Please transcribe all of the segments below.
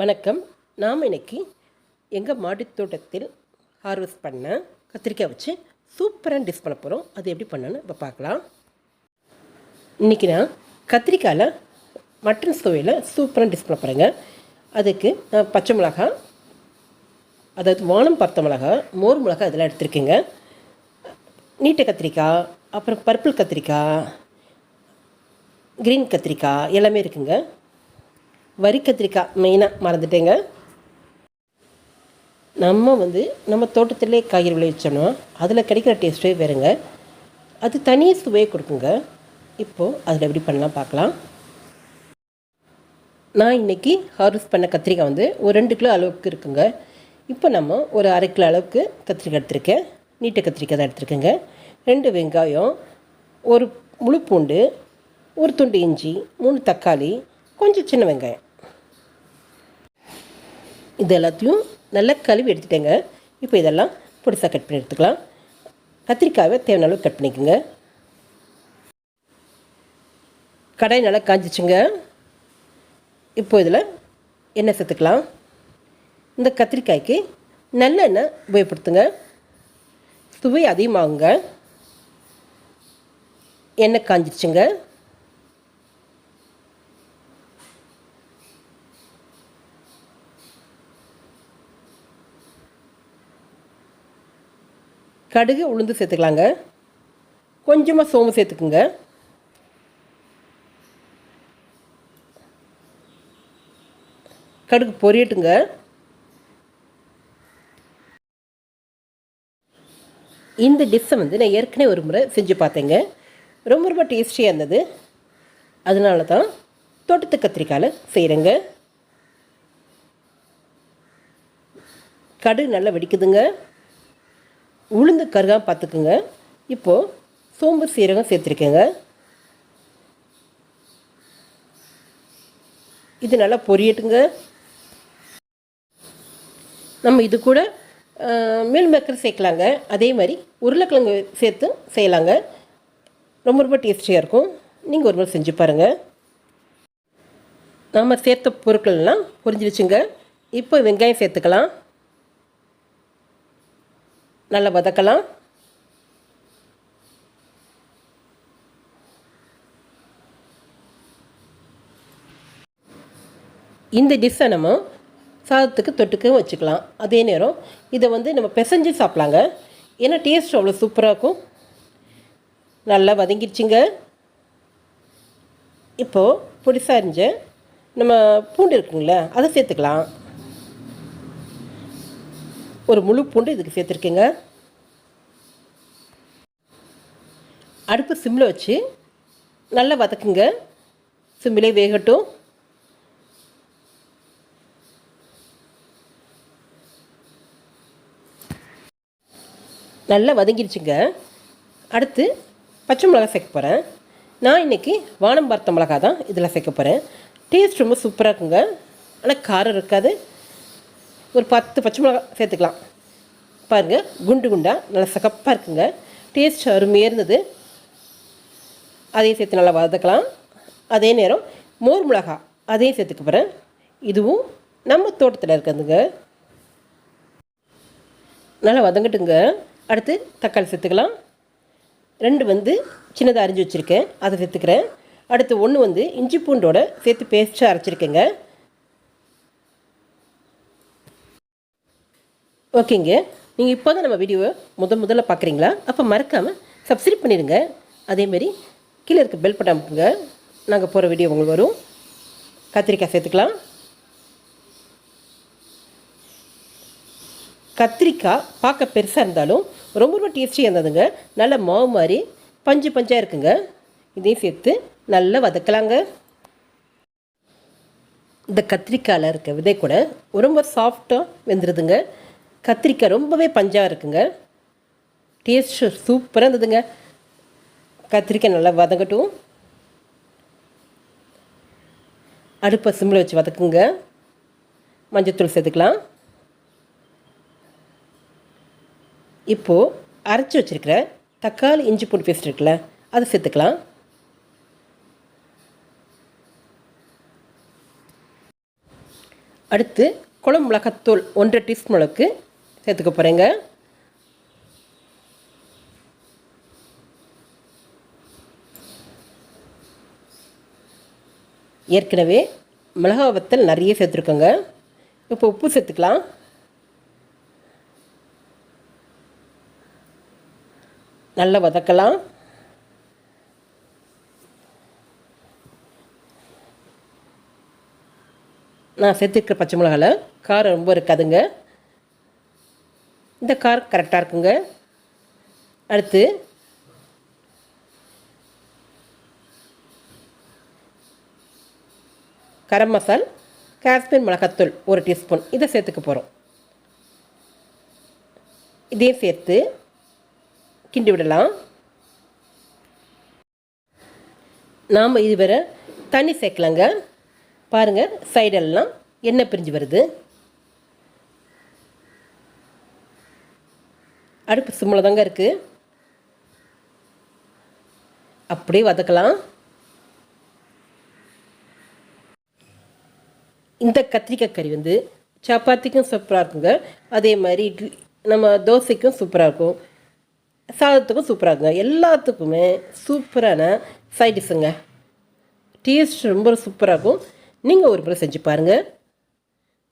வணக்கம். நாம் இன்னைக்கு எங்கள் மாடித் தோட்டத்தில் ஹார்வெஸ்ட் பண்ண கத்திரிக்காய் வச்சு சூப்பராக டிஷ் பண்ண போகிறோம். அது எப்படி பண்ணணும்னு இப்போ பார்க்கலாம். இன்றைக்கி நான் கத்திரிக்காயில் மட்டன் சுவையில் சூப்பராக டிஷ் பண்ண போகிறேங்க. அதுக்கு நான் பச்சை மிளகாய், அதாவது வானம் பார்த்த மிளகாய், மோர் மிளகாய் இதெல்லாம் எடுத்துருக்கேங்க. நீட்ட கத்திரிக்காய், அப்புறம் பர்பிள் கத்திரிக்காய், க்ரீன் கத்திரிக்காய் எல்லாமே இருக்குங்க. வரி கத்திரிக்காய் மெயினாக மறந்துட்டேங்க. நம்ம தோட்டத்திலே காய்கறி விளைவிச்சோன்னா அதில் கிடைக்கிற டேஸ்ட்டே வேறுங்க. அது தனி சுவையை கொடுக்குங்க. இப்போது அதில் எப்படி பண்ணலாம் பார்க்கலாம். நான் இன்றைக்கி ஹார்வெஸ்ட் பண்ண கத்திரிக்காய் ஒரு 2 கிலோ அளவுக்கு இருக்குங்க. இப்போ நம்ம ஒரு 1/2 கிலோ அளவுக்கு கத்திரிக்காய் எடுத்திருக்கேன். நீட்ட கத்திரிக்காய் தான் எடுத்துருக்கேங்க. 2 வெங்காயம், ஒரு முழு பூண்டு, ஒரு துண்டு இஞ்சி, 3 தக்காளி, கொஞ்சம் சின்ன வெங்காயம், இது எல்லாத்தையும் நல்லா கழுவி எடுத்துட்டேங்க. இப்போ இதெல்லாம் பொடிசாக கட் பண்ணி எடுத்துக்கலாம். கத்திரிக்காயை தேவையான அளவு கட் பண்ணிக்கோங்க. கடாய் நல்லா காஞ்சிச்சுங்க. இப்போ இதில் எண்ணெய் சேர்த்துக்கலாம். இந்த கத்திரிக்காய்க்கு நல்லெண்ணெய் உபயோகப்படுத்துங்க. சுவை அதிகமாகுங்க. எண்ணெய் காஞ்சிடுச்சுங்க. கடுகு உளுந்து சேர்த்துக்கலாங்க. கொஞ்சமாக சோம்பு சேர்த்துக்குங்க. கடுகு பொரியட்டுங்க. இந்த டிஷ்ஷை நான் ஏற்கனவே ஒரு முறை செஞ்சு பார்த்தேங்க. ரொம்ப டேஸ்டியாக இருந்தது. அதனால தான் தோட்டத்து கத்திரிக்காயில் செய்கிறேங்க. கடுகு நல்லா வெடிக்குதுங்க. உளுந்து கருகாக பார்த்துக்குங்க. இப்போது சோம்பு சீரகம் சேர்த்துருக்கேங்க. இது நல்லா பொரியட்டுங்க. நம்ம இது கூட மீல் மேக்கர் சேர்க்கலாங்க. அதே மாதிரி உருளைக்கிழங்கு சேர்த்து செய்யலாங்க. ரொம்ப டேஸ்டியாக இருக்கும். நீங்கள் ஒரு முறை செஞ்சு பாருங்கள். நம்ம சேர்த்த பொருட்கள்லாம் பொரிஞ்சிருச்சுங்க. இப்போ வெங்காயம் சேர்த்துக்கலாம். நல்லா வதக்கலாம். இந்த டிஷ்ஷை நம்ம சாதத்துக்கு தொட்டுக்க வச்சுக்கலாம். அதே நேரம் இதை நம்ம பிசைஞ்சு சாப்பிட்லாங்க. ஏன்னா டேஸ்ட் அவ்வளோ சூப்பராக இருக்கும். நல்லா வதங்கிடுச்சுங்க. இப்போது பொடிசாக அரிஞ்ச நம்ம பூண்டு இருக்குங்களே அதை சேர்த்துக்கலாம். ஒரு முழு பூண்டு இதுக்கு சேர்த்துருக்கேங்க. அடுப்பு சிம்மில் வச்சு நல்லா வதக்குங்க. சிம்மிலே வேகட்டும். நல்லா வதங்கிடுச்சுங்க. அடுத்து பச்சை மிளகாய் சேர்க்க போகிறேன். நான் இன்றைக்கி வானம் பார்த்த மிளகாய் தான் இதில் சேர்க்க போகிறேன். டேஸ்ட் ரொம்ப சூப்பராக இருக்குங்க. ஆனால் காரம் இருக்காது. ஒரு 10 பச்சை மிளகாய் சேர்த்துக்கலாம். பாருங்கள், குண்டு குண்டாக நல்லா சகப்பாக இருக்குங்க. டேஸ்ட் அருமையாக இருந்தது. அதையும் சேர்த்து நல்லா வதக்கலாம். அதே நேரம் மோர் மிளகாய் அதையும் சேர்த்துக்க போகிறேன். இதுவும் நம்ம தோட்டத்தில் இருக்கிறதுங்க. நல்லா வதங்கட்டுங்க. அடுத்து தக்காளி சேர்த்துக்கலாம். 2 சின்னதாக அரிஞ்சு வச்சுருக்கேன், அதை சேர்த்துக்கிறேன். அடுத்து 1 இஞ்சி பூண்டோட சேர்த்து பேஸ்ட்டாக அரைச்சிருக்கேங்க. ஓகேங்க. நீங்கள் இப்போ தான் நம்ம வீடியோவை முதல்ல பார்க்குறீங்களா? அப்போ மறக்காமல் சப்ஸ்கிரைப் பண்ணிடுங்க. அதேமாரி கீழே இருக்க பெல் பட்டன் அமுக்குங்க. நாங்கள் போகிற வீடியோ உங்களுக்கு வரும். கத்திரிக்காய் சேர்த்துக்கலாம். கத்திரிக்காய் பார்க்க பெருசாக இருந்தாலும் ரொம்ப டேஸ்டியாக இருந்ததுங்க. நல்ல மாவு மாதிரி பஞ்சாக இருக்குங்க. இதையும் சேர்த்து நல்லா வதக்கலாங்க. இந்த கத்திரிக்காயில் இருக்க விதை கூட ரொம்ப சாஃப்டாக வெந்துடுதுங்க. கத்திரிக்காய் ரொம்பவே பஞ்சாக இருக்குங்க. டேஸ்ட்டு சூப்பராக இருந்ததுங்க. கத்திரிக்காய் நல்லா வதங்கட்டும். அடுப்பை சிம்மில் வச்சு வதக்குங்க. மஞ்சத்தூள் சேர்த்துக்கலாம். இப்போது அரைச்சி வச்சுருக்கிற தக்காளி இஞ்சி பூண்டு பேஸ்ட் இருக்குல்ல அதை சேர்த்துக்கலாம். அடுத்து குழம்பு மிளகாத்தூள் 1 டீஸ்பூன் அளவுக்கு சேர்த்துக்க போகிறேங்க. ஏற்கனவே மிளகா வத்தல் நிறைய சேர்த்துருக்கோங்க. இப்போ உப்பு சேர்த்துக்கலாம். நல்லா வதக்கலாம். நான் சேர்த்துருக்கிற பச்சை மிளகாவில் காரம் ரொம்ப இருக்காதுங்க. இந்த காரம் கரெக்டாக இருக்குங்க. அடுத்து கரம் மசால், காஷ்மீர் மிளகாத்தூள் 1 டீஸ்பூன் இதை சேர்த்துக்க போகிறோம். இதையும் சேர்த்து கிண்டி விடலாம். நாம் இதுவரை தண்ணி சேர்க்கலாங்க. பாருங்கள், சைடெல்லாம் எண்ணெய் பிரிஞ்சு வருது. அடுப்பு சிம்மில் தாங்க இருக்குது. அப்படியே வதக்கலாம். இந்த கத்திரிக்காய் கறி சப்பாத்திக்கும் சூப்பராக இருக்குங்க. அதே மாதிரி இட்லி நம்ம தோசைக்கும் சூப்பராக இருக்கும், சாதத்துக்கும் சூப்பராக இருக்குங்க. எல்லாத்துக்குமே சூப்பரான சைட் டிஷ்ஷுங்க. டேஸ்ட் ரொம்ப சூப்பராக இருக்கும். நீங்கள் ஒரு முறை செஞ்சு பாருங்கள்.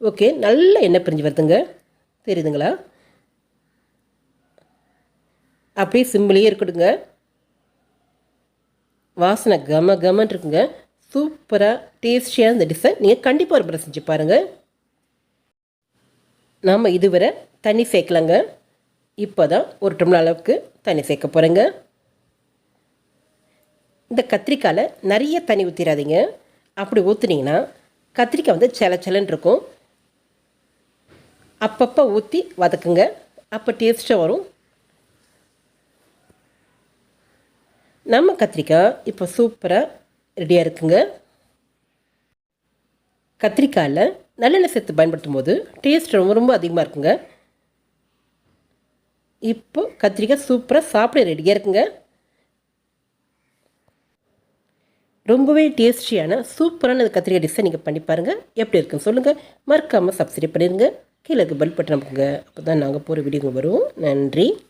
ஓகே, நல்ல எண்ணெய் பிரிஞ்சு வருதுங்க, தெரியுதுங்களா? அப்படியே சிம்பிளையே இருக்கட்டுங்க. வாசனை கம கமன் இருக்குங்க. சூப்பராக டேஸ்டியாக இந்த டிஷ்ஷை நீங்கள் கண்டிப்பாக ஒரு முறை செஞ்சு பாருங்கள். நாம் இதுவரை தண்ணி சேர்க்கலாங்க. இப்போ தான் 1 டம்ளர் அளவுக்கு தண்ணி சேர்க்க போகிறேங்க. இந்த கத்திரிக்காயில் நிறைய தண்ணி ஊற்றிடாதீங்க. அப்படி ஊற்றுனீங்கன்னா கத்திரிக்காய் செலன்னு இருக்கும். அப்பப்போ ஊற்றி வதக்குங்க, அப்போ டேஸ்ட்டாக வரும். நம்ம கத்திரிக்காய் இப்போ சூப்பராக ரெடியாக இருக்குங்க. கத்திரிக்காயில் நல்லெண்ணெய் சேர்த்து பயன்படுத்தும் போது டேஸ்ட் ரொம்ப ரொம்ப அதிகமாக இருக்குங்க. இப்போ கத்திரிக்காய் சூப்பராக சாப்பிட ரெடியாக இருக்குங்க. ரொம்பவே டேஸ்டியான சூப்பரான கத்திரிக்காய் டிஷ்ஷை நீங்கள் பண்ணி பாருங்கள். எப்படி இருக்குன்னு சொல்லுங்கள். மறக்காமல் சப்ஸ்கிரைப் பண்ணிடுங்க. கீழே பெல் பட்டன் அமுக்குங்க. அப்போ தான் நாங்கள் போகிற வீடியோங்க வரும். நன்றி.